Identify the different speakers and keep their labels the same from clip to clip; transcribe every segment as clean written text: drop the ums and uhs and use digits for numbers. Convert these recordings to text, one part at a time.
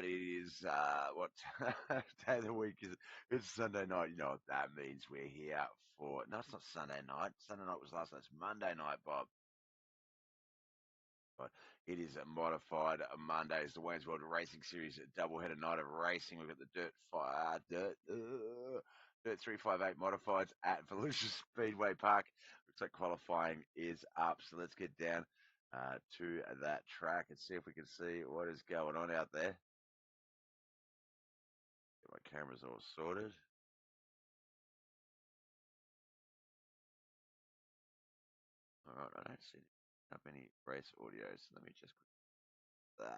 Speaker 1: right, it is what day of the week is it? It's Sunday night. You know what that means. We're here for no, it's not Sunday night. Sunday night was last night. It's Monday night, Bob. But it is a modified Mondays, the Wayne's World Racing Series doubleheader night of racing. We've got the Dirt 358 modifieds at Volusia Speedway Park. Looks like qualifying is up, so let's get down to that track and see if we can see what is going on out there. Get my cameras all sorted. All right, I don't see that many race audios. So let me just click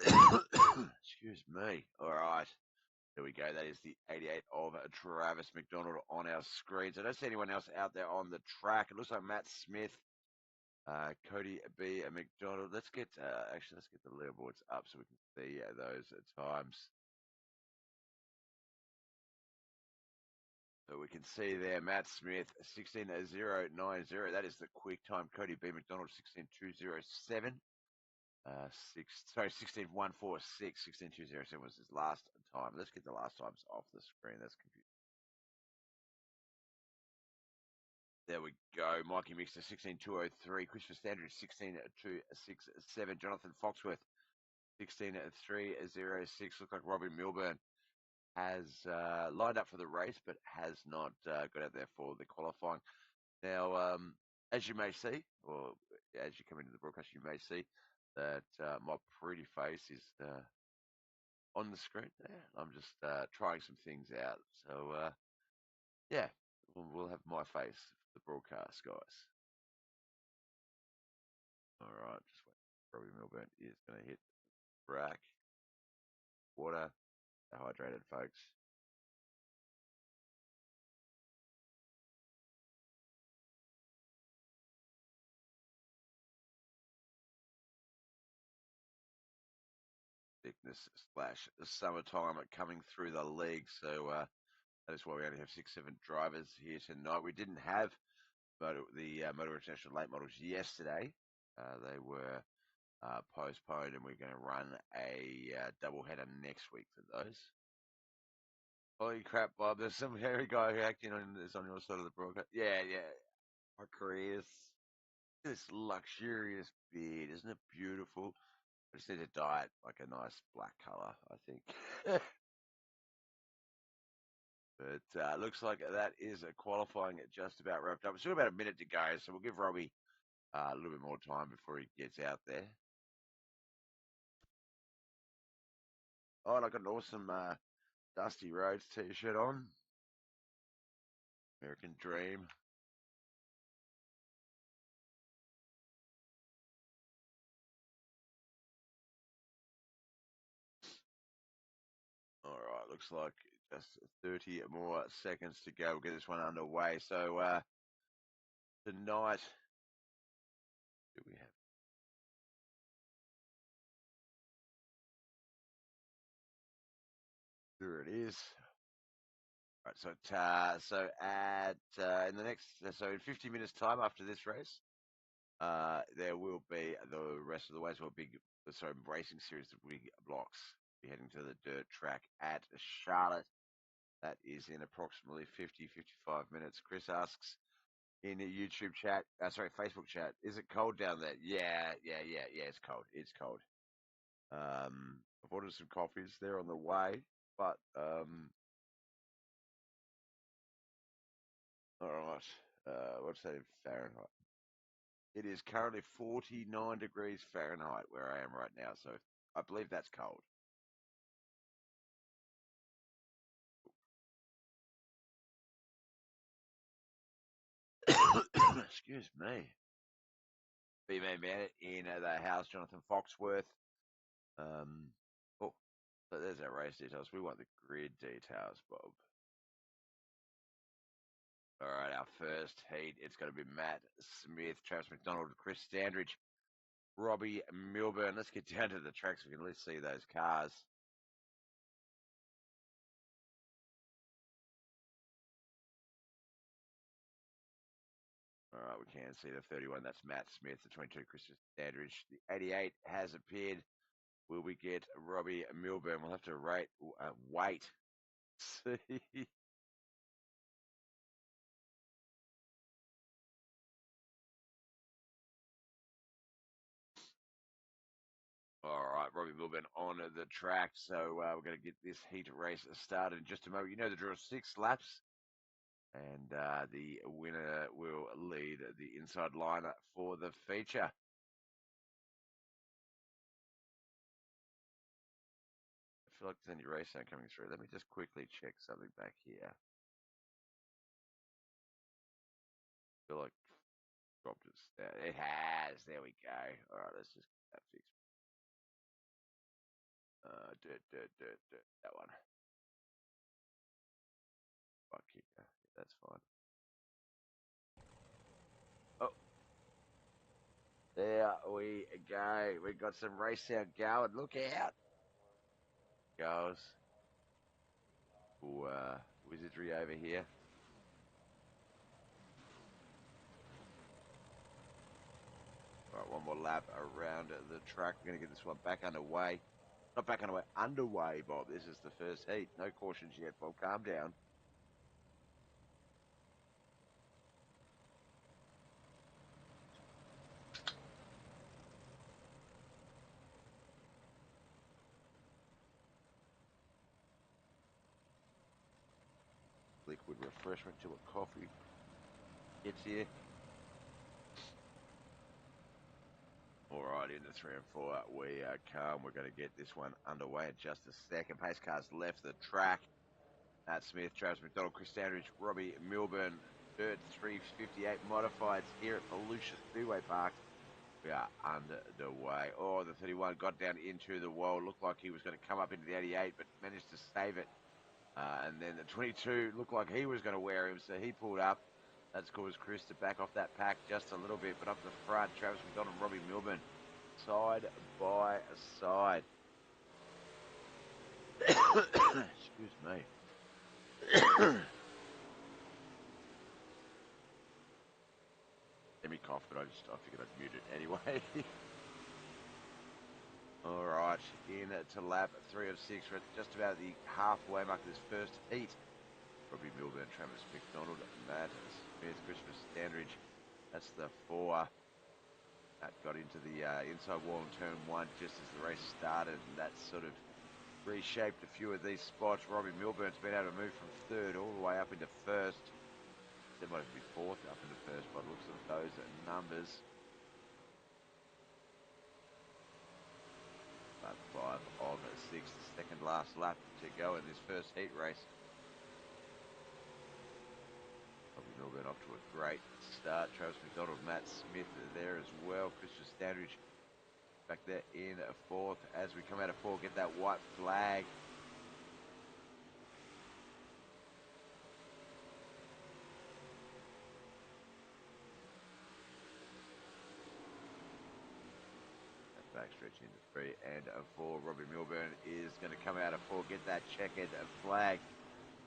Speaker 1: that. Excuse me. All right. There we go. That is the 88 of Travis McDonald on our screens. I don't see anyone else out there on the track. It looks like Matt Smith, Cody B. McDonald. Let's get let's get the leaderboards up so we can see those times. So we can see there, Matt Smith, 16:090. That is the quick time. Cody B. McDonald, 16:207. 16:146. Was his last time. Let's get the last times off the screen. That's confusing. There we go. Mikey Mixter, 16:203. Christopher Standard, 16:267. Jonathan Foxworth, 16:306. Looks like Robbie Milburn has lined up for the race, but has not got out there for the qualifying. Now, as you may see, or as you come into the broadcast, you may see that my pretty face is on the screen there. I'm just trying some things out. So, yeah, we'll have my face for the broadcast, guys. All right, just wait. Robbie Milburn is going to hit rack. Water, hydrated, folks. Thickness slash summertime coming through the league. So that is why we only have 6-7 drivers here tonight. We didn't have the Motor International late models yesterday. They were postponed, and we're going to run a double header next week for those. Holy crap, Bob! There's some hairy guy who acting on this on your side of the broadcast. Yeah, yeah. My careers. This luxurious beard, isn't it beautiful? I just need to dye it like a nice black color, I think. But looks like that is qualifying just about wrapped up. It's still about a minute to go, so we'll give Robbie a little bit more time before he gets out there. Oh, and I got an awesome Dusty Rhodes t-shirt on. American Dream. All right, looks like just 30 more seconds to go. We'll get this one underway. So tonight, do we have? Here it is. Right, so at in the next in 50 minutes time after this race, there will be the rest of the ways. Racing series of big blocks. Be heading to the dirt track at Charlotte. That is in approximately 50-55 minutes. Chris asks in the YouTube chat, Facebook chat, is it cold down there? Yeah, it's cold. It's cold. I've ordered some coffees. They're on the way, but all right. What's that in Fahrenheit? It is currently 49 degrees Fahrenheit where I am right now, so I believe that's cold. Excuse me. B-Man Man in the house, Jonathan Foxworth. Oh, so there's our race details. We want the grid details, Bob. All right, our first heat. It's going to be Matt Smith, Travis McDonald, Chris Standridge, Robbie Milburn. Let's get down to the track so we can at least see those cars. All right, we can see the 31. That's Matt Smith. The 22, Chris Standridge. The 88 has appeared. Will we get Robbie Milburn? We'll have to wait. See. All right, Robbie Milburn on the track. So we're going to get this heat race started in just a moment. You know the drill, 6 laps. And the winner will lead the inside line for the feature. I feel like there's any race sound coming through. Let me just quickly check something back here. I feel like dropped it. It has. There we go. All right, let's just get that fixed. That one. Fuck kicker. Yeah, that's fine. Oh, there we go. We got some race sound going. Look out. Goes. Ooh, wizardry over here. All right, one more lap around the track. We're going to get this one back underway. Not back underway, Bob. This is the first heat. No cautions yet, Bob. Calm down. Liquid refreshment till a coffee gets here. All right, into 3 and 4, we come. We're going to get this one underway in just a second. Pace cars left the track. Matt Smith, Travis McDonald, Chris Standridge, Robbie Milburn, dirt 358 modifieds here at Volusia Speedway Park. We are underway. Oh, the 31 got down into the wall. Looked like he was going to come up into the 88, but managed to save it. And then the 22 looked like he was going to wear him, so he pulled up. That's caused Chris to back off that pack just a little bit, but up the front, Travis McDonald and Robbie Milburn, side by side. Excuse me. Let me cough, but I figured I'd mute it anyway. All right, into lap 3 of 6. We're just about the halfway mark of this first heat. Robbie Milburn, Travis McDonald, Matt Smith, Christopher Standridge. That's the 4. That got into the inside wall in turn 1 just as the race started, and that sort of reshaped a few of these spots. Robbie Milburn's been able to move from 3rd all the way up into 1st. There might be 4th up into 1st by the looks of those numbers. Lap 5 of 6, the second last lap to go in this first heat race. Robbie Milburn off to a great start. Travis McDonald, Matt Smith there as well. Christian Standridge back there in 4th. As we come out of 4, get that white flag. Backstretch into 3 and 4. Robbie Milburn is going to come out of 4, get that checkered flag,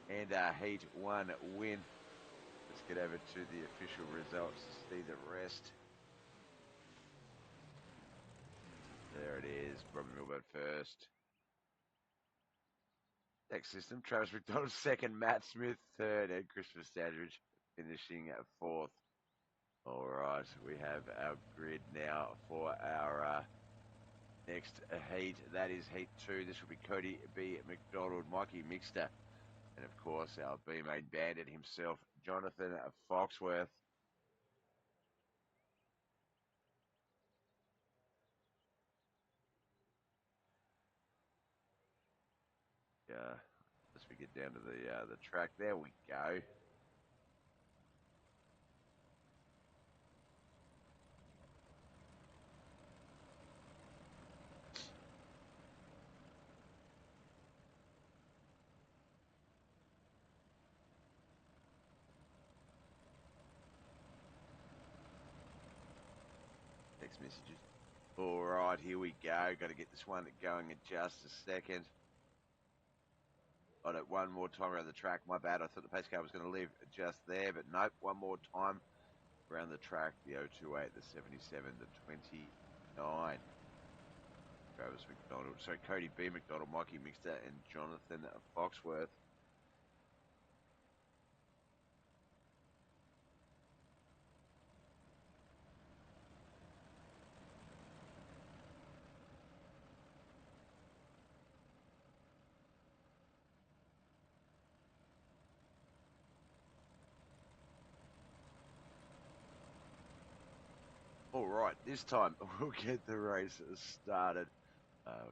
Speaker 1: and heat 1 win. Let's get over to the official results to see the rest. There it is. Robbie Milburn first. Next system, Travis McDonald 2nd, Matt Smith 3rd, and Christopher Standridge finishing 4th. All right, we have our grid now for our next heat. That is heat 2. This will be Cody B. McDonald, Mikey Mixter, and of course our B-main bandit himself, Jonathan Foxworth. As we get down to the track, there we go. Text messages. All right, here we go. Got to get this one going in just a second. Got it one more time around the track. My bad. I thought the pace car was going to leave just there, but nope. One more time around the track. The 028, the 77, the 29. Travis McDonald, sorry, Cody B. McDonald, Mikey Mixter, and Jonathan Foxworth. All right, this time we'll get the race started.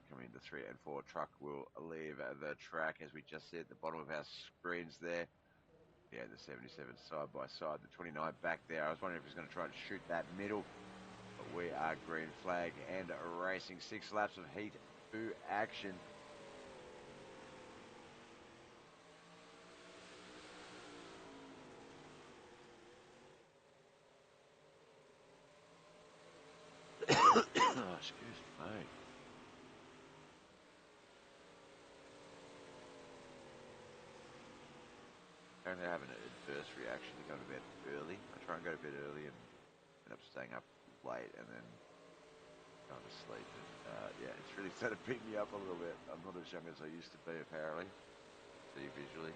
Speaker 1: Coming into 3 and 4, truck will leave the track as we just see at the bottom of our screens there. Yeah, the 77 side by side, the 29 back there. I was wondering if he's going to try to shoot that middle, but we are green flag and racing. 6 laps of Heat 2 action. Oh, excuse me. Apparently having an adverse reaction to going to bed early. I try and go to bed early and end up staying up late and then going to sleep. And, yeah, it's really started to beat me up a little bit. I'm not as young as I used to be, apparently. See visually.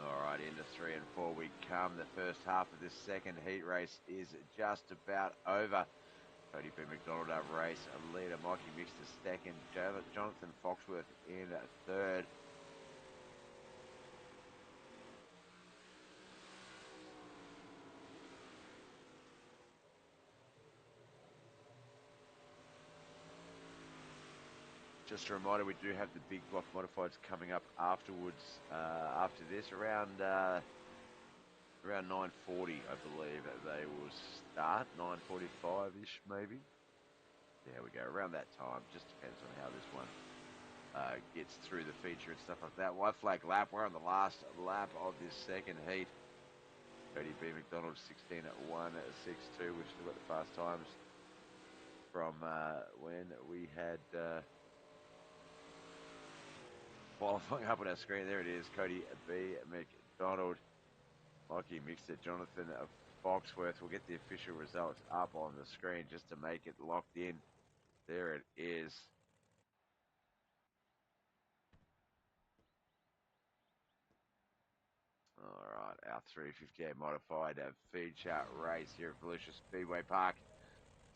Speaker 1: All right, into 3 and 4 we come. The first half of this second heat race is just about over. Cody B. McDonald race leader, Mikey Mixter second, Jonathan Foxworth in third. Just a reminder, we do have the big block modifieds coming up afterwards. After this, around 9:40, I believe they will start. 9:45-ish, maybe. There we go. Around that time. Just depends on how this one gets through the feature and stuff like that. White flag lap. We're on the last lap of this second heat. Cody B. McDonald 16:1.62. We've still got the fast times from when we had qualifying up on our screen. There it is. Cody B. McDonald, Mikey Mixter, Jonathan Foxworth. We'll get the official results up on the screen just to make it locked in. There it is. All right, our 358 modified feature race here at Volusia Speedway Park.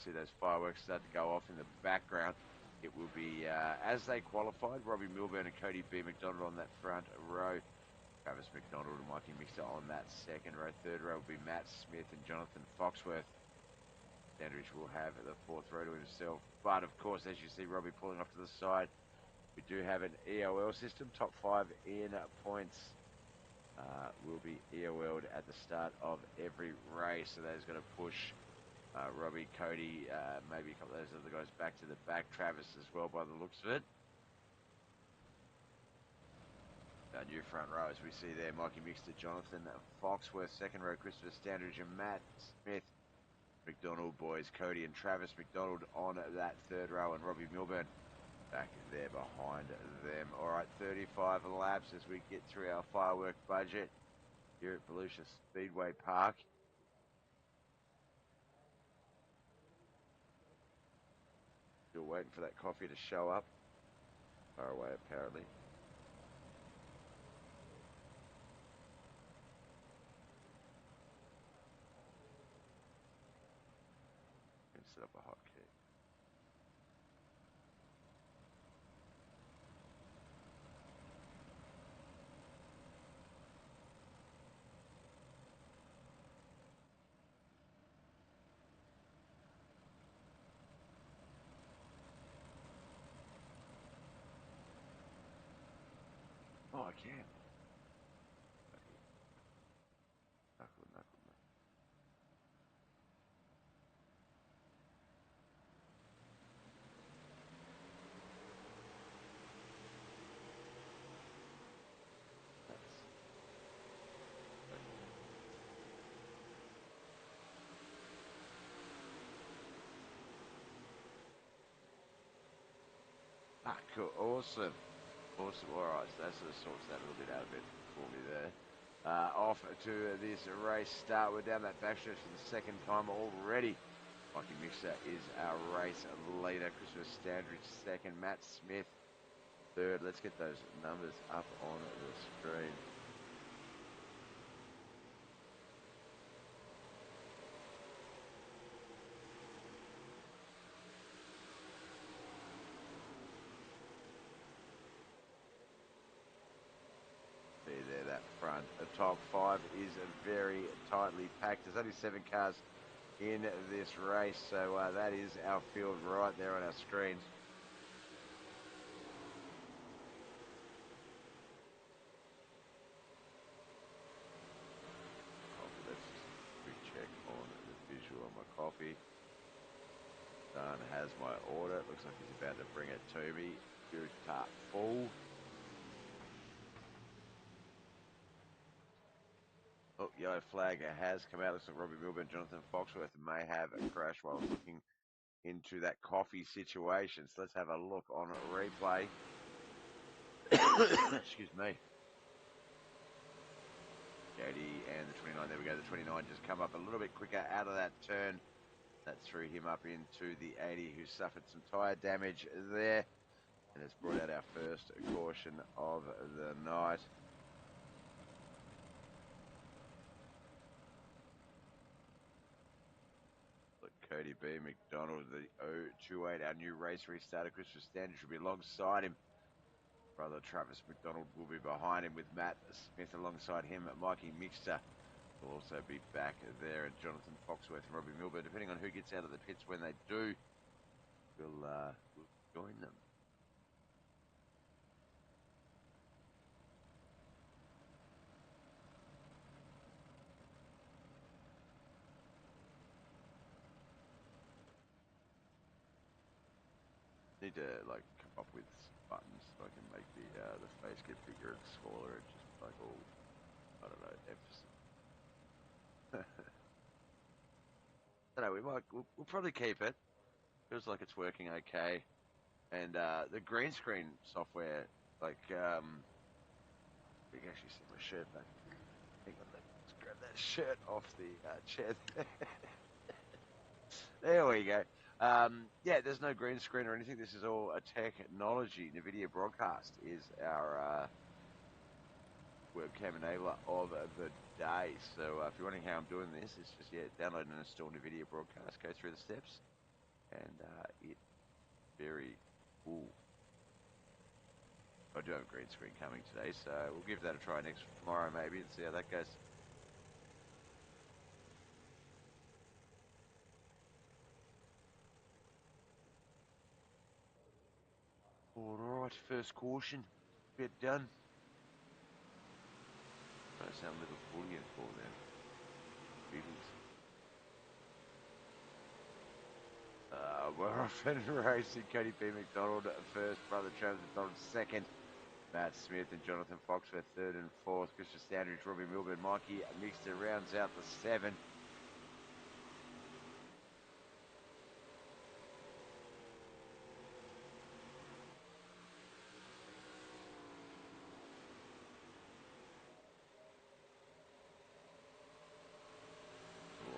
Speaker 1: See those fireworks start to go off in the background. It will be, as they qualified, Robbie Milburn and Cody B. McDonald on that front row. Travis McDonald and Mikey Mixter on that second row. Third row will be Matt Smith and Jonathan Foxworth. Sandridge will have the fourth row to himself. But, of course, as you see Robbie pulling off to the side, we do have an EOL system. Top 5 in points will be EOL'd at the start of every race. So that is going to push Robbie, Cody, maybe a couple of those other guys back to the back. Travis as well by the looks of it. Our new front row, as we see there, Mikey Mixter, Jonathan Foxworth, second row, Christopher Standridge and Matt Smith. McDonald boys, Cody and Travis McDonald on that third row, and Robbie Milburn back there behind them. All right, 35 laps as we get through our firework budget here at Volusia Speedway Park. Still waiting for that coffee to show up. Far away, apparently. Set up a hotkey. Oh, I can. Knuckle. Cool. Awesome. All right, so that sort of sorts that a little bit out of it for me there. Off to this race start. We're down that backstretch for the second time already Mikey Mixer is our race leader. Christopher Standridge second. Matt Smith third. Let's get those numbers up on the screen. See there, that front. The top five is very tightly packed. There's only 7 cars in this race, so that is our field right there on our screen. Let's just quick check on the visual on my coffee. Don has my order. Looks like he's about to bring it to me. Good cart full. Oh, yellow flag has come out. Looks like Robbie Milburn, Jonathan Foxworth may have a crash while looking into that coffee situation. So let's have a look on replay. Excuse me. 80 and the 29. There we go. The 29 just come up a little bit quicker out of that turn. That threw him up into the 80, who suffered some tyre damage there. And has brought out our first caution of the night. Look, Cody B. McDonald, the 028, our new race restarter. Christopher Standard should be alongside him. Brother Travis McDonald will be behind him with Matt Smith alongside him. Mikey Mixter will also be back there, and Jonathan Foxworth and Robbie Milburn. Depending on who gets out of the pits when they do, we'll join them. Need to come up with buttons so I can make the face get bigger and smaller and just all, I don't know, emphasis. I don't know, we'll probably keep it. Feels like it's working okay. And the green screen software, we can actually see my shirt back. Hang on, let's grab that shirt off the chair. There we go. Yeah, there's no green screen or anything. This is all a technology. NVIDIA Broadcast is our webcam enabler of the day. So if you're wondering how I'm doing this, it's just, download and install NVIDIA Broadcast, go through the steps, and it's very cool. I do have a green screen coming today, so we'll give that a try tomorrow maybe and see how that goes. Alright, first caution, bit done. I sound Liverpoolian for them. Beatles. We're off and racing. Cody B. McDonald first, brother Travis McDonald second. Matt Smith and Jonathan Foxworth third and fourth. Christopher Standridge, Robbie Milburn, Mikey Mixter rounds out the 7.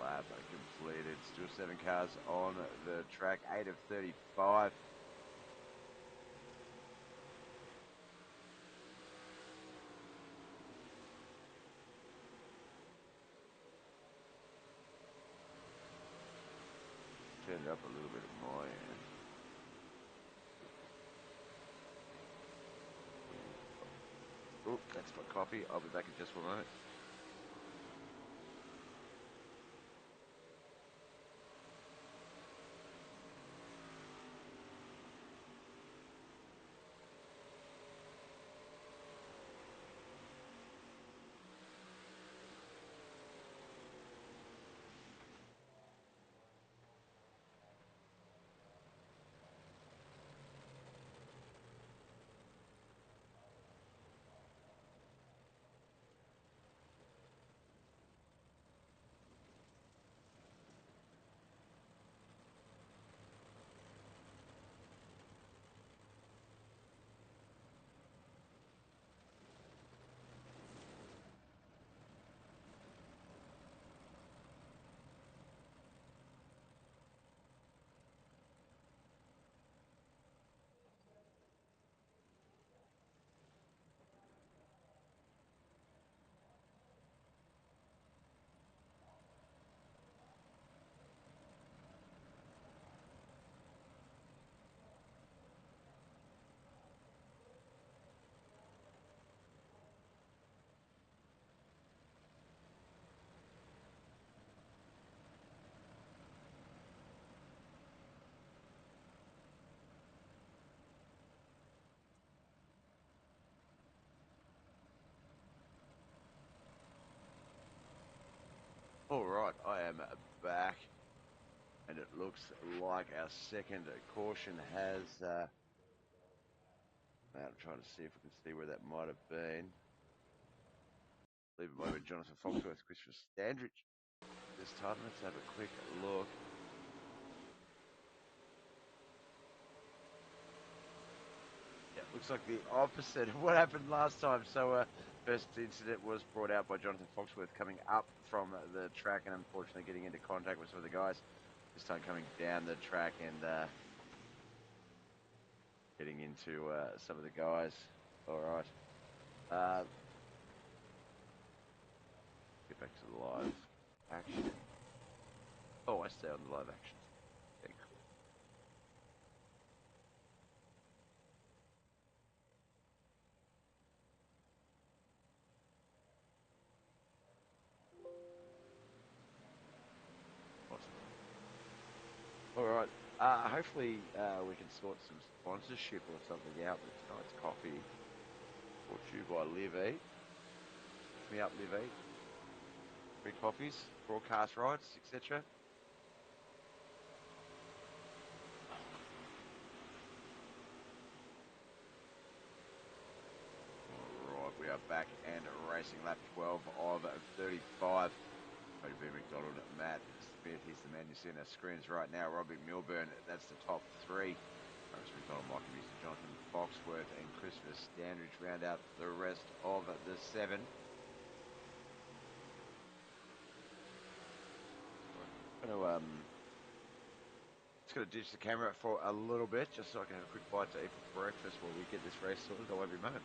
Speaker 1: Lap completed. Still 7 cars on the track. 8 of 35. Turned up a little bit at my end. Oh, that's my coffee. I'll be back in just 1 moment. All right, I am back, and it looks like our second caution has. I'm trying to see if we can see where that might have been. I believe it might have been Jonathan Foxworth, Christopher Standridge this time. Let's have a quick look. Yeah, looks like the opposite of what happened last time. So, first incident was brought out by Jonathan Foxworth coming up from the track and unfortunately getting into contact with some of the guys. This time coming down the track and getting into some of the guys. All right. Get back to the live action. Oh, I stay on the live action. Okay, cool. Awesome. All right. Hopefully, we can sort some sponsorship or something out with tonight's coffee. Brought to you by Live Eat. Hook me up, Live Eat. Free coffees, broadcast rights, etc. All right, we are back and racing lap 12 of 35. Cody B. McDonald, Matt Smith, he's the man you see on our screens right now. Robbie Milburn, that's the top three. Travis McDonald, Michael Mr. Jonathan Foxworth, and Christopher Standridge round out the rest of the seven. Just going to ditch the camera for a little bit, just so I can have a quick bite to eat for breakfast while we get this race sorted. I won't be a moment.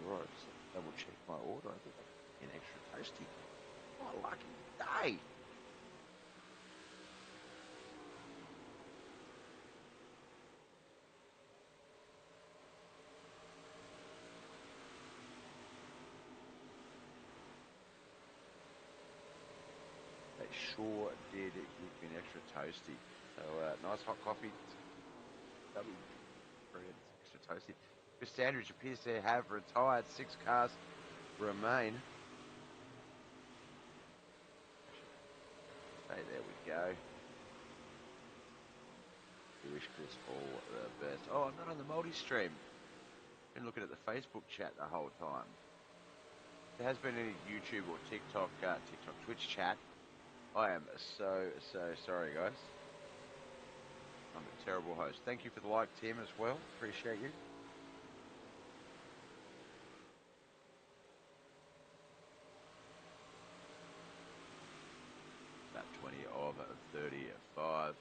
Speaker 1: Alright, so double check my order. I think I an extra toasty. Oh, lucky day! They sure did give me an extra toasty. So, nice hot coffee. That'll be brilliant. Extra toasty. The Standards appears to have retired. 6 cars remain. Hey, there we go. We wish Chris all the best. Oh, I'm not on the multi-stream. Been looking at the Facebook chat the whole time. There has been any YouTube or TikTok, Twitch chat. I am so sorry, guys. I'm a terrible host. Thank you for the like, Tim, as well. Appreciate you. About 20 of 35.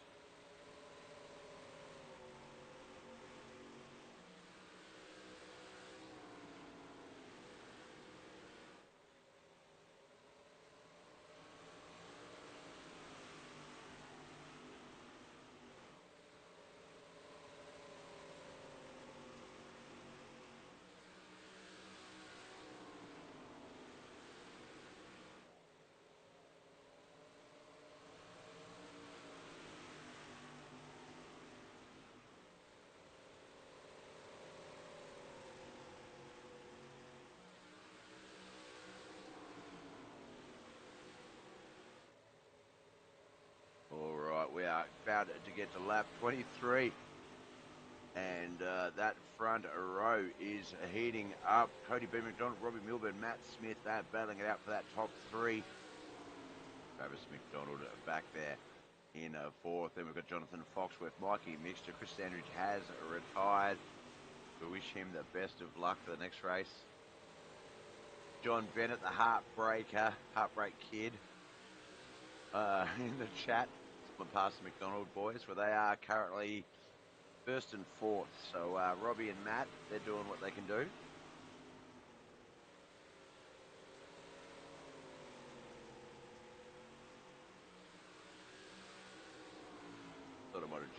Speaker 1: All right, we are about to get to lap 23. And that front row is heating up. Cody B. McDonald, Robbie Milburn, Matt Smith, battling it out for that top three. Travis McDonald back there in fourth. Then we've got Jonathan Foxworth, Mikey Mixter, Chris Standridge has retired. We wish him the best of luck for the next race. John Bennett, the heartbreaker, heartbreak kid, in the chat. Someone past the McDonald boys, where they are currently first and fourth. So Robbie and Matt, they're doing what they can do.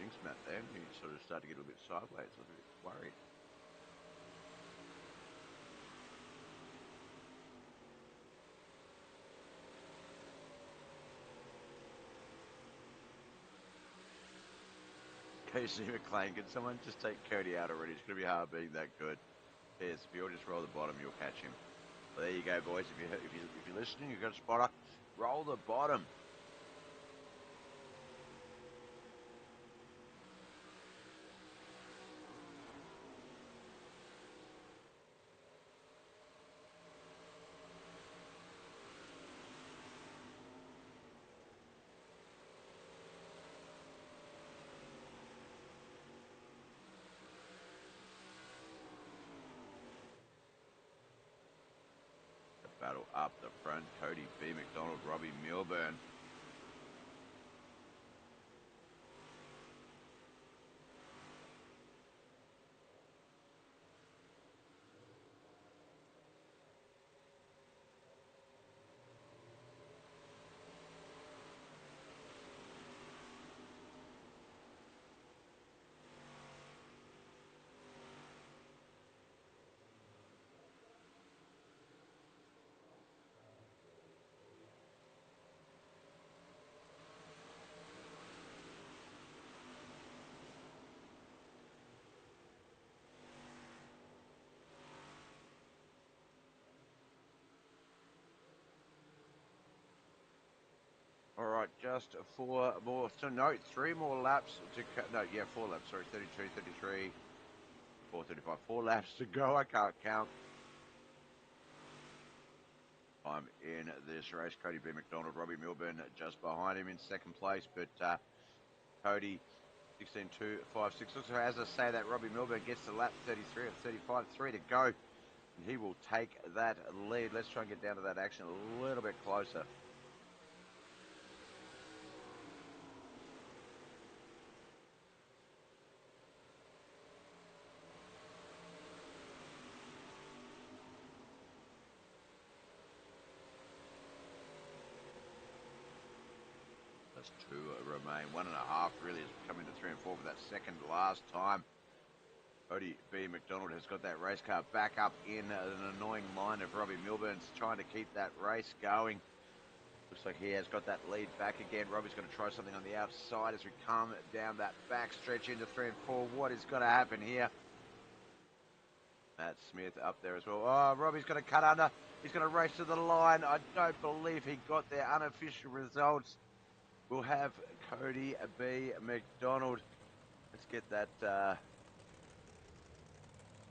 Speaker 1: jinx mat there. He sort of started to get a little bit sideways. I was a bit worried. Casey McLean, can someone just take Cody out already? It's going to be hard being that good. Yes, if you'll just roll the bottom, you'll catch him. Well, there you go, boys. If you're listening, you've got a spotter. Roll the bottom. Battle up the front. Cody B. McDonald, Robbie Milburn. All right, just 4 more. So, no, 3 more laps to no, yeah, 4 laps. Sorry, 32, 33, 435. 4 laps to go. I can't count. I'm in this race. Cody B. McDonald, Robbie Milburn just behind him in second place, but Cody 16.256. Also, as I say that, Robbie Milburn gets to lap 33 of 35, 3 to go. And he will take that lead. Let's try and get down to that action a little bit closer. That's 2 remain. 1.5 really is coming to 3 and 4 for that second last time. Cody B. McDonald has got that race car back up in an annoying line of Robbie Milburn's trying to keep that race going. Looks like he has got that lead back again. Robbie's going to try something on the outside as we come down that back stretch into 3 and 4. What is going to happen here? Matt Smith up there as well. Oh, Robbie's going to cut under. He's going to race to the line. I don't believe he got their unofficial results. We'll have Cody B. McDonald. Let's get that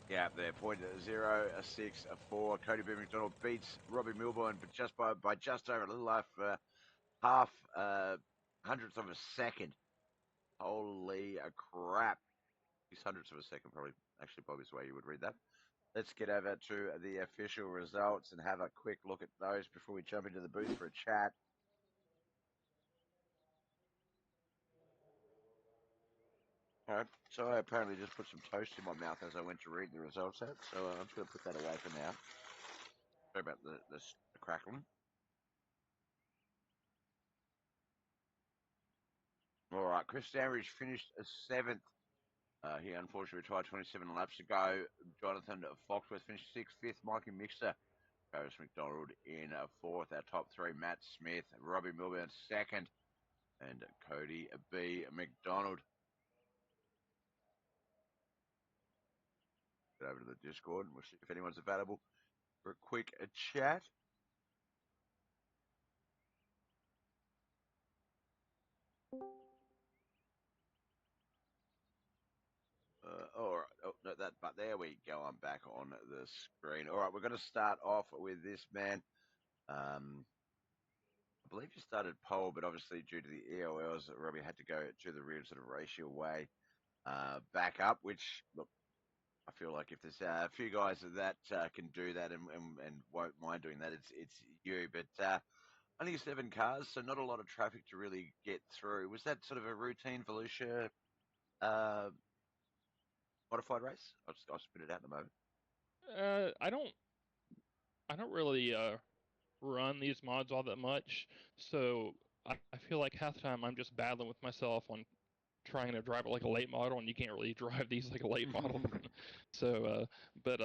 Speaker 1: gap there. 0.0664. Cody B. McDonald beats Robbie Milburn, but just by just over a little over half hundredths of a second. Holy crap. 600ths of a second, probably is the way you would read that. Let's get over to the official results and have a quick look at those before we jump into the booth for a chat. All right, so I apparently just put some toast in my mouth as I went to read the results out, so I'm just going to put that away for now. Sorry about the crackling. All right, Chris Sandridge finished 7th. He unfortunately retired 27 laps ago. Jonathan Foxworth finished 6th. 5th, Mikey Mixer. Travis McDonald in 4th. Our top 3, Matt Smith, Robbie Milburn 2nd, and Cody B. McDonald. Get over to the Discord and we'll see if anyone's available for a quick chat. All right. Oh, no, but there we go. I'm back on the screen. All right, we're going to start off with this man. I believe he started pole, but obviously due to the EOLs, Robbie had to go to the rear sort of ratio way back up, which, look, I feel like if there's a few guys that can do that and won't mind doing that, it's you. But only 7 cars, so not a lot of traffic to really get through. Was that sort of a routine Volusia uh, modified race? I'll spit it out in a moment.
Speaker 2: I don't really run these mods all that much, so I feel like half the time I'm just battling with myself on trying to drive it like a late model, and you can't really drive these like a late model. So, but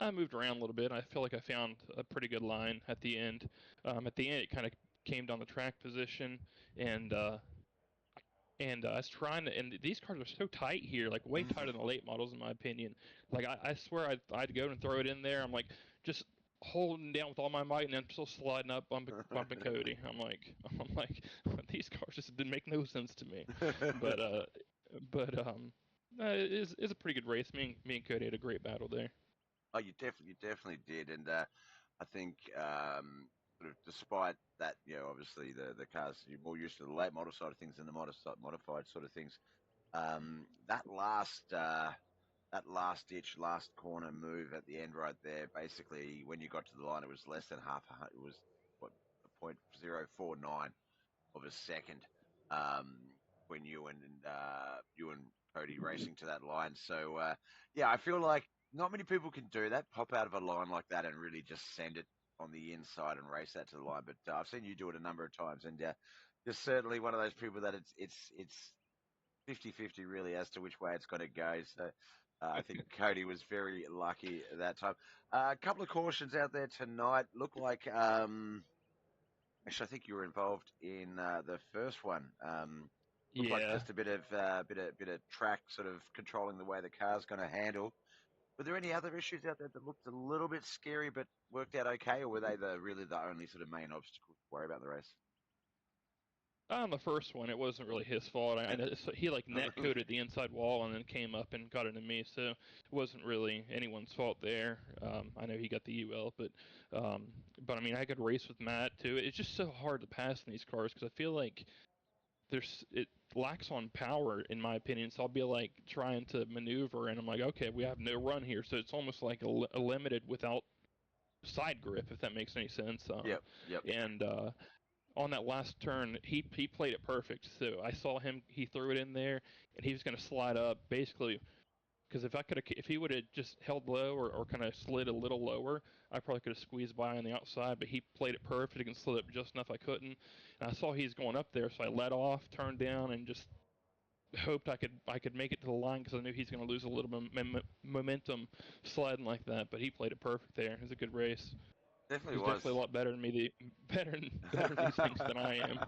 Speaker 2: I moved around a little bit. I feel like I found a pretty good line at the end. At the end, it kind of came down the track position, and I was trying to, and these cars are so tight here, like way tighter than the late models, in my opinion. Like I swear I'd go and throw it in there. I'm like just holding down with all my might, and then still sliding up, bumping Cody. I'm like, these cars just didn't make no sense to me. But but it's a pretty good race. Me and Cody had a great battle there.
Speaker 1: Oh, you definitely did, and I think sort of despite that, obviously the cars you're more used to the late model side of things than the modified sort of things. That last ditch, last corner move at the end right there, basically when you got to the line, it was less than half. It was what a 0.049 of a second um, when you and Cody racing to that line. So yeah, I feel like not many people can do that, pop out of a line like that and really just send it on the inside and race that to the line. But I've seen you do it a number of times, and you're certainly one of those people that it's 50-50 really as to which way it's going to go. So I think Cody was very lucky that time. A couple of cautions out there tonight. Look like actually, I think you were involved in the first one. Looked like
Speaker 2: Yeah.
Speaker 1: just a bit of track sort of controlling the way the car's going to handle. Were there any other issues out there that looked a little bit scary but worked out okay, or were they really the only sort of main obstacles to worry about in the race?
Speaker 2: On the first one, it wasn't really his fault. I know so he like net coded the inside wall and then came up and got into me, so it wasn't really anyone's fault there. I know he got the UL, um, but I mean, I could race with Matt too. It's just so hard to pass in these cars because I feel like it lacks on power in my opinion. So I'll be like trying to maneuver, and I'm like, okay, we have no run here, so it's almost like a limited without side grip, if that makes any sense.
Speaker 1: Yep, yep.
Speaker 2: And On that last turn, he played it perfect. So I saw him, he threw it in there, and he was going to slide up basically. Because if he would have just held low or kind of slid a little lower, I probably could have squeezed by on the outside. But he played it perfect and slid up just enough I couldn't. And I saw he's going up there, so I let off, turned down, and just hoped I could make it to the line because I knew he's going to lose a little momentum sliding like that. But he played it perfect there. It was a good race.
Speaker 1: Definitely
Speaker 2: He's
Speaker 1: was.
Speaker 2: definitely a lot better than me. Better at these things than I am.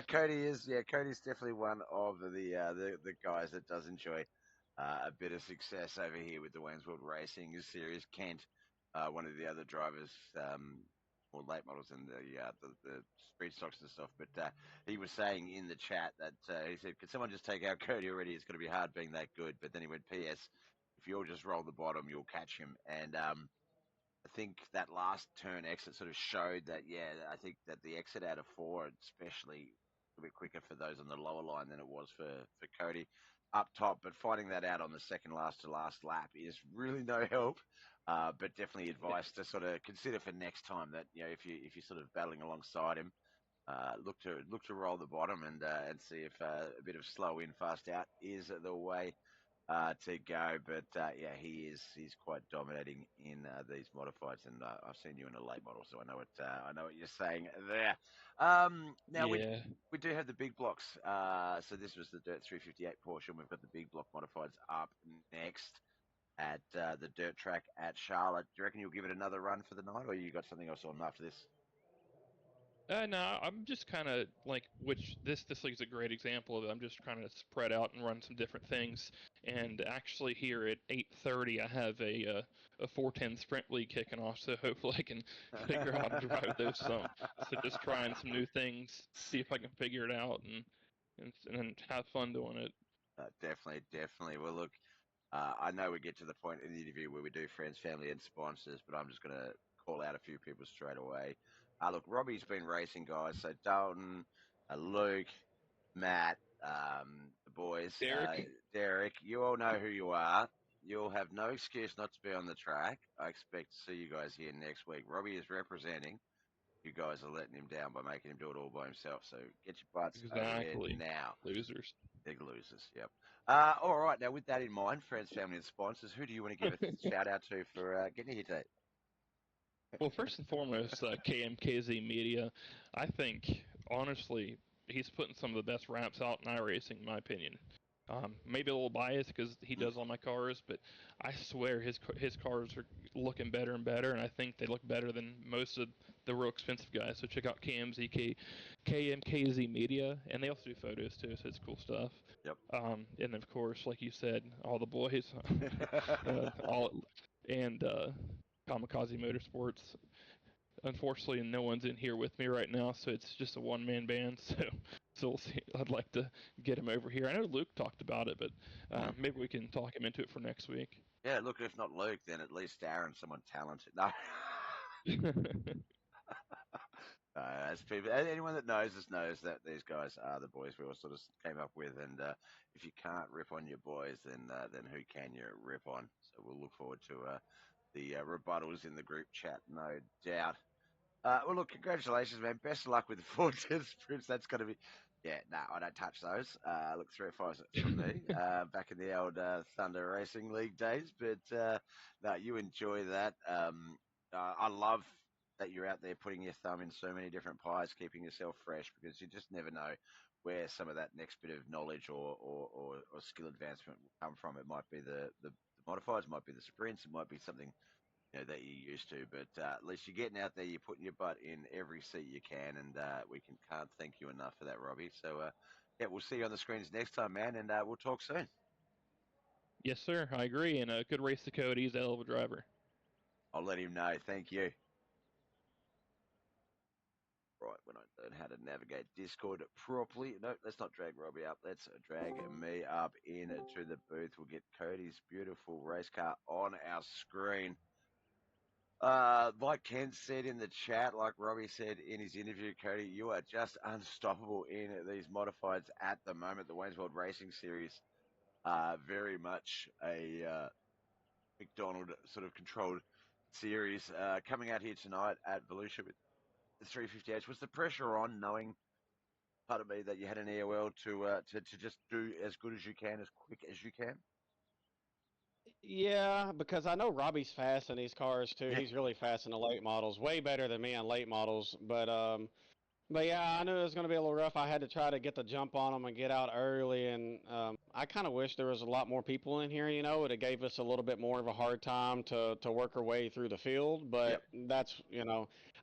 Speaker 1: Cody's definitely one of the guys that does enjoy a bit of success over here with the Wandsworld Racing Series. Kent, one of the other drivers, or late models in the speed stocks and stuff. But he was saying in the chat that he said, "Could someone just take out Cody already? It's going to be hard being that good." But then he went, "P.S. If you'll just roll the bottom, you'll catch him." And I think that last turn exit sort of showed that, yeah, I think that the exit out of four, especially a bit quicker for those on the lower line than it was for Cody up top. But finding that out on the second last to last lap is really no help. But definitely advice to sort of consider for next time that, if you're sort of battling alongside him, look to roll the bottom and see if a bit of slow in, fast out is the way to go. But yeah, he's quite dominating in these modifieds, and I've seen you in a late model, so I know what you're saying there. Now
Speaker 2: Yeah.
Speaker 1: we do have the big blocks. So this was the Dirt 358 portion. We've got the big block modifieds up next at the dirt track at Charlotte. Do you reckon you'll give it another run for the night, or you got something else on after this?
Speaker 2: No, I'm just kind of like, which this league's a great example of it. I'm just trying to spread out and run some different things. And actually, here at 8:30, I have a 410 sprint league kicking off. So hopefully, I can figure out how to drive those some. So just trying some new things, see if I can figure it out, and have fun doing it.
Speaker 1: Definitely, definitely. Well, look, I know we get to the point in the interview where we do friends, family, and sponsors, but I'm just going to call out a few people straight away. Look, Robbie's been racing, guys. So Dalton, Luke, Matt, the boys,
Speaker 2: Derek,
Speaker 1: Derek, you all know who you are. You'll have no excuse not to be on the track. I expect to see you guys here next week. Robbie is representing. You guys are letting him down by making him do it all by himself. So get your butts over there
Speaker 2: exactly.
Speaker 1: now.
Speaker 2: Losers.
Speaker 1: Big losers, yep. All right, now with that in mind, friends, family, and sponsors, who do you want to give a shout out to for getting here today?
Speaker 2: Well, first and foremost, KMKZ Media. I think, honestly, he's putting some of the best wraps out in iRacing, in my opinion. Maybe a little biased because he does all my cars, but I swear his cars are looking better and better, and I think they look better than most of the real expensive guys. So check out KMKZ Media, and they also do photos too, so it's cool stuff.
Speaker 1: Yep.
Speaker 2: And of course, like you said, all the boys, all and Kamikaze Motorsports. Unfortunately, no one's in here with me right now, so it's just a one-man band. So we'll see. I'd like to get him over here. I know Luke talked about it, but
Speaker 1: Mm.
Speaker 2: maybe we can talk him into it for next week.
Speaker 1: Yeah, look, if not Luke, then at least Aaron, someone talented. No. As people, anyone that knows us knows that these guys are the boys we all sort of came up with, and if you can't rip on your boys, then who can you rip on? So we'll look forward to the rebuttals in the group chat, no doubt. Well, look, congratulations, man. Best of luck with the 14 sprints. That's going to be, yeah, no, I don't touch those. Look, 3 or 5 from me back in the old Thunder Racing League days. But no, you enjoy that. I love that you're out there putting your thumb in so many different pies, keeping yourself fresh because you just never know where some of that next bit of knowledge or skill advancement will come from. It might be the modifiers, it might be the sprints, it might be something that you're used to. But at least you're getting out there, you're putting your butt in every seat you can, and we can't thank you enough for that, Robbie. So yeah, we'll see you on the screens next time, man, and we'll talk soon.
Speaker 2: Yes, sir. I agree. And good race to Cody. He's a hell of a driver.
Speaker 1: I'll let him know. Thank you. Right, when I learn how to navigate Discord properly. No, let's not drag Robbie up. Let's drag me up into the booth. We'll get Cody's beautiful race car on our screen. Like Ken said in the chat, like Robbie said in his interview, Cody, you are just unstoppable in these modifieds at the moment. The Wayne's World Racing Series, very much a McDonald sort of controlled series. Coming out here tonight at Volusia with the 358. Was the pressure on, knowing part of me that you had an EOL to just do as good as you can, as quick as you can?
Speaker 3: Yeah, because I know Robbie's fast in these cars too.
Speaker 1: Yeah,
Speaker 3: He's really fast in the late models, way better than me on late models. But yeah, I knew it was going to be a little rough. I had to try to get the jump on them and get out early, and I kind of wish there was a lot more people in here. You know, it gave us a little bit more of a hard time to work our way through the field.
Speaker 1: yep,
Speaker 3: But that's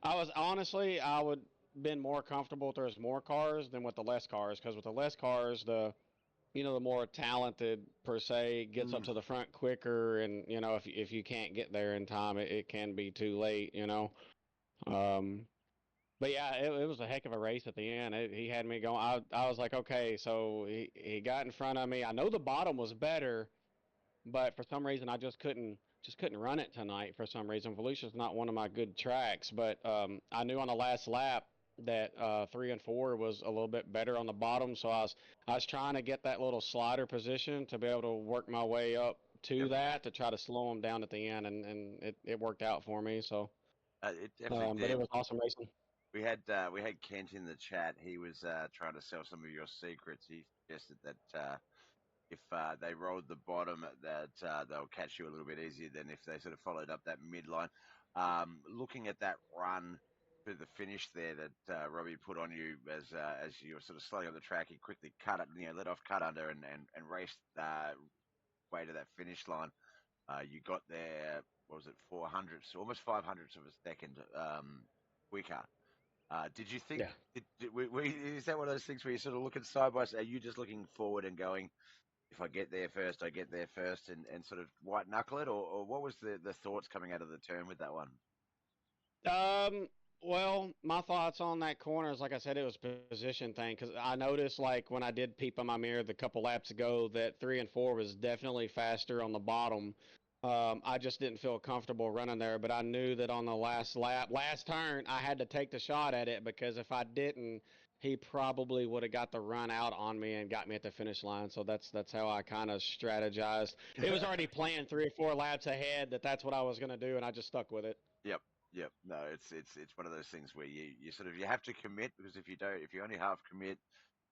Speaker 3: I was honestly I would been more comfortable if there was more cars than with the less cars, because with the less cars, the more talented per se gets up
Speaker 1: mm,
Speaker 3: to the front quicker, and if you can't get there in time, it can be too late. Um, but yeah, it was a heck of a race at the end. He had me going. I was like, okay, so he got in front of me. I know the bottom was better, but for some reason I just couldn't run it tonight for some reason. Volusia's not one of my good tracks, but I knew on the last lap that 3 and 4 was a little bit better on the bottom, so I was trying to get that little slider position to be able to work my way up to
Speaker 1: yep.
Speaker 3: that to try to slow him down at the end, and it worked out for me. So,
Speaker 1: It definitely
Speaker 3: but
Speaker 1: did.
Speaker 3: it was awesome racing.
Speaker 1: We had Kent in the chat. He was trying to sell some of your secrets. He suggested that if they rolled the bottom, that they'll catch you a little bit easier than if they sort of followed up that midline. Looking at that run to the finish there that Robbie put on you as you were sort of slowing on the track, he quickly cut it, let off cut under and raced way to that finish line. You got there, what was it, 400, almost 500ths of a second quicker. Did you think?
Speaker 3: Yeah.
Speaker 1: Is that one of those things where you're sort of looking side by side? Are you just looking forward and going, if I get there first, I get there first, and sort of white knuckle it, or what was the thoughts coming out of the turn with that one?
Speaker 3: Um, well, my thoughts on that corner is, like I said, it was position thing, because I noticed, like, when I did peep on my mirror the couple laps ago, that 3 and 4 was definitely faster on the bottom. I just didn't feel comfortable running there, but I knew that on the last lap, last turn, I had to take the shot at it, because if I didn't, he probably would have got the run out on me and got me at the finish line. So that's how I kind of strategized. It was already planned 3 or 4 laps ahead that that's what I was going to do, and I just stuck with it.
Speaker 1: Yep, yep. No, it's one of those things where you sort of you have to commit, because if you don't, if you only half commit,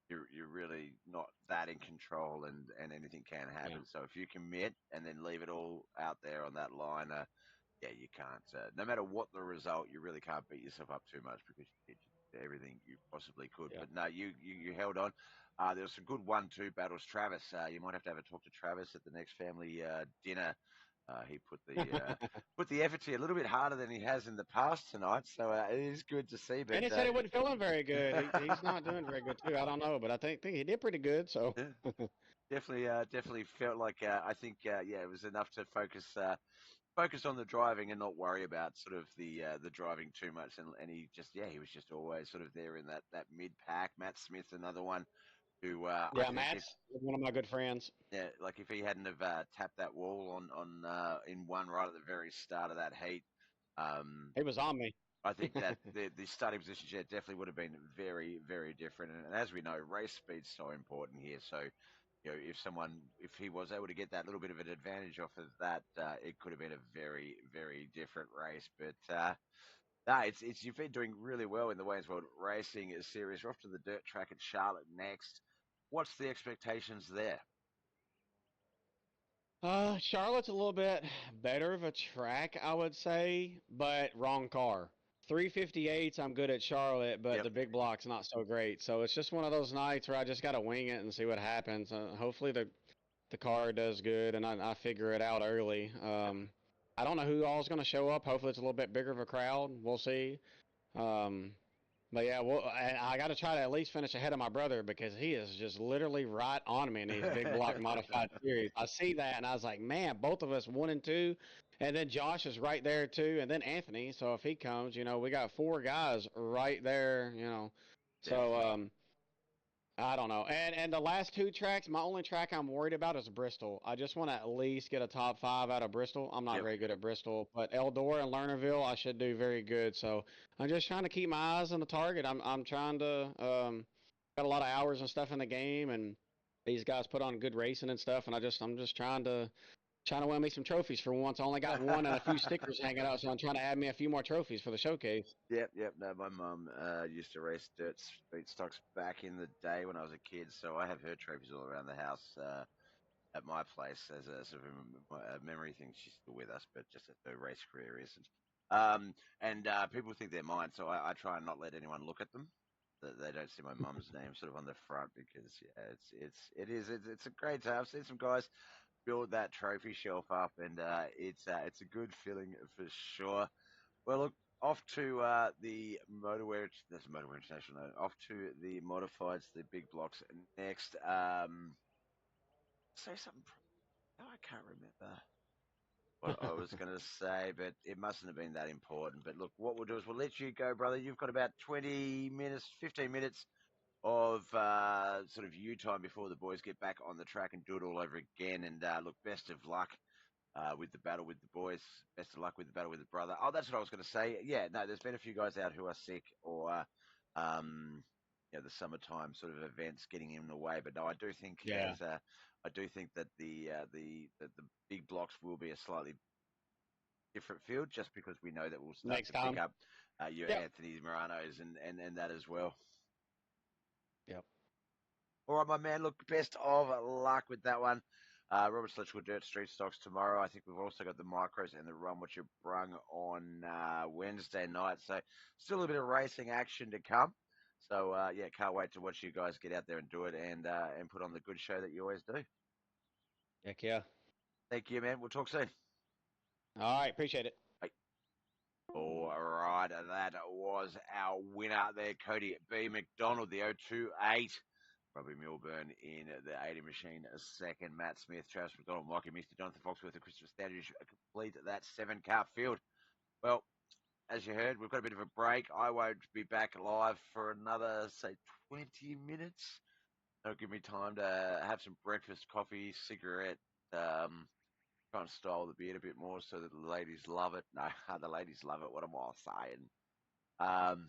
Speaker 1: you're really not that in control, and anything can
Speaker 3: Yeah.
Speaker 1: happen. So if you commit and then leave it all out there on that line, yeah, you can't. No matter what the result, you really can't beat yourself up too much because you did. everything you possibly could.
Speaker 3: Yeah.
Speaker 1: But no, you held on. There was some good 1-2 battles. Travis, you might have to have a talk to Travis at the next family dinner. He put the effort to a little bit harder than he has in the past tonight, so it is good to see. But
Speaker 3: And he said he wasn't feeling very good. He's not doing very good too. I don't know, but I think he did pretty good. So
Speaker 1: yeah, definitely felt like I think yeah, it was enough to focus on the driving and not worry about sort of the driving too much. And he just he was just always sort of there in that mid pack. Matt Smith, another one who I
Speaker 3: yeah,
Speaker 1: think if
Speaker 3: Matt's one of my good friends.
Speaker 1: yeah, like if he hadn't have tapped that wall on in one right at the very start of that heat, um,
Speaker 3: He was on me.
Speaker 1: I think that the starting positions definitely would have been very, very different. And as we know, race speed's so important here. So, if he was able to get that little bit of an advantage off of that, it could have been a very, very different race. But no, it's you've been doing really well in the Wayne's World Racing series. We're off to the dirt track at Charlotte next. What's the expectations there?
Speaker 3: Charlotte's a little bit better of a track, I would say, but wrong car. 358s, I'm good at Charlotte, but
Speaker 1: Yep.
Speaker 3: the big block's not so great. So it's just one of those nights where I just got to wing it and see what happens. Hopefully the car does good and I figure it out early. I don't know who all's going to show up. Hopefully it's a little bit bigger of a crowd. We'll see. Um, but yeah, well, I got to try to at least finish ahead of my brother because he is just literally right on me in these big block modified series. I see that and I was like, man, both of us 1 and 2, and then Josh is right there too, and then Anthony. So if he comes, we got 4 guys right there. So
Speaker 1: Definitely.
Speaker 3: I don't know. And the last 2 tracks, my only track I'm worried about is Bristol. I just want to at least get a top 5 out of Bristol. I'm not
Speaker 1: Yep.
Speaker 3: very good at Bristol, but Eldora and Lernerville I should do very good. So I'm just trying to keep my eyes on the target. I'm trying to got a lot of hours and stuff in the game, and these guys put on good racing and stuff, and I'm just trying to win me some trophies for once. I only got one and a few stickers hanging out, so I'm trying to add me a few more trophies for the showcase.
Speaker 1: Yep. No, my mum used to race dirt speed stocks back in the day when I was a kid, so I have her trophies all around the house at my place as a sort of a memory thing. She's still with us, but just that her race career isn't. And people think they're mine, so I try and not let anyone look at them. That they don't see my mum's name sort of on the front because yeah, it's a great time. I've seen some guys build that trophy shelf up, and it's a good feeling for sure. Well, look, off to the that's Motorwear International. No, off to the modifieds, the big blocks next. Say something. No, I can't remember what I was going to say, but it mustn't have been that important. But look, what we'll do is we'll let you go, brother. You've got about 20 minutes, 15 minutes of sort of you time before the boys get back on the track and do it all over again. And look, best of luck with the battle with the boys. Best of luck with the battle with the brother. Oh, that's what I was going to say. Yeah, no, there's been a few guys out who are sick or, the summertime sort of events getting in the way. But no, I do think
Speaker 3: Yeah,
Speaker 1: I do think that the big blocks will be a slightly different field, just because we know that we'll start
Speaker 3: next
Speaker 1: to pick
Speaker 3: time.
Speaker 1: up your
Speaker 3: Yep.
Speaker 1: Anthony Moranos and that as well.
Speaker 3: Yep.
Speaker 1: All right, my man. Look, best of luck with that one. Robert Sledgewood Dirt Street Stocks tomorrow. I think we've also got the micros and the run, which are brung on Wednesday night. So still a bit of racing action to come. So yeah, can't wait to watch you guys get out there and do it and put on the good show that you always do.
Speaker 3: Heck yeah.
Speaker 1: Thank you, man. We'll talk soon.
Speaker 3: All right. Appreciate it.
Speaker 1: Bye. All right, that was our winner there, Cody B. McDonald, the 028. Robbie Milburn in the 80 machine, a second. Matt Smith, Travis McDonald, Mikey Mr. Jonathan Foxworth, and Christopher Standish complete that 7-car field. Well, as you heard, we've got a bit of a break. I won't be back live for another, say, 20 minutes. That'll give me time to have some breakfast, coffee, cigarette, try and style the beard a bit more so that the ladies love it. No, the ladies love it. What am I saying?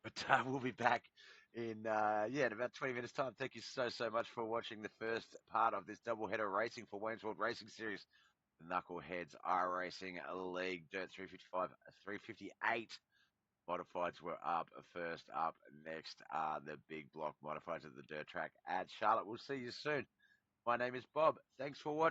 Speaker 1: But we'll be back in about 20 minutes time. Thank you so much for watching the first part of this doubleheader racing for Wayne's World Racing Series. The Knuckleheadz iRacing League Dirt 355, 358 modifieds were up first. Up next are the big block modifieds of the dirt track at Charlotte. We'll see you soon. My name is Bob. Thanks for watching.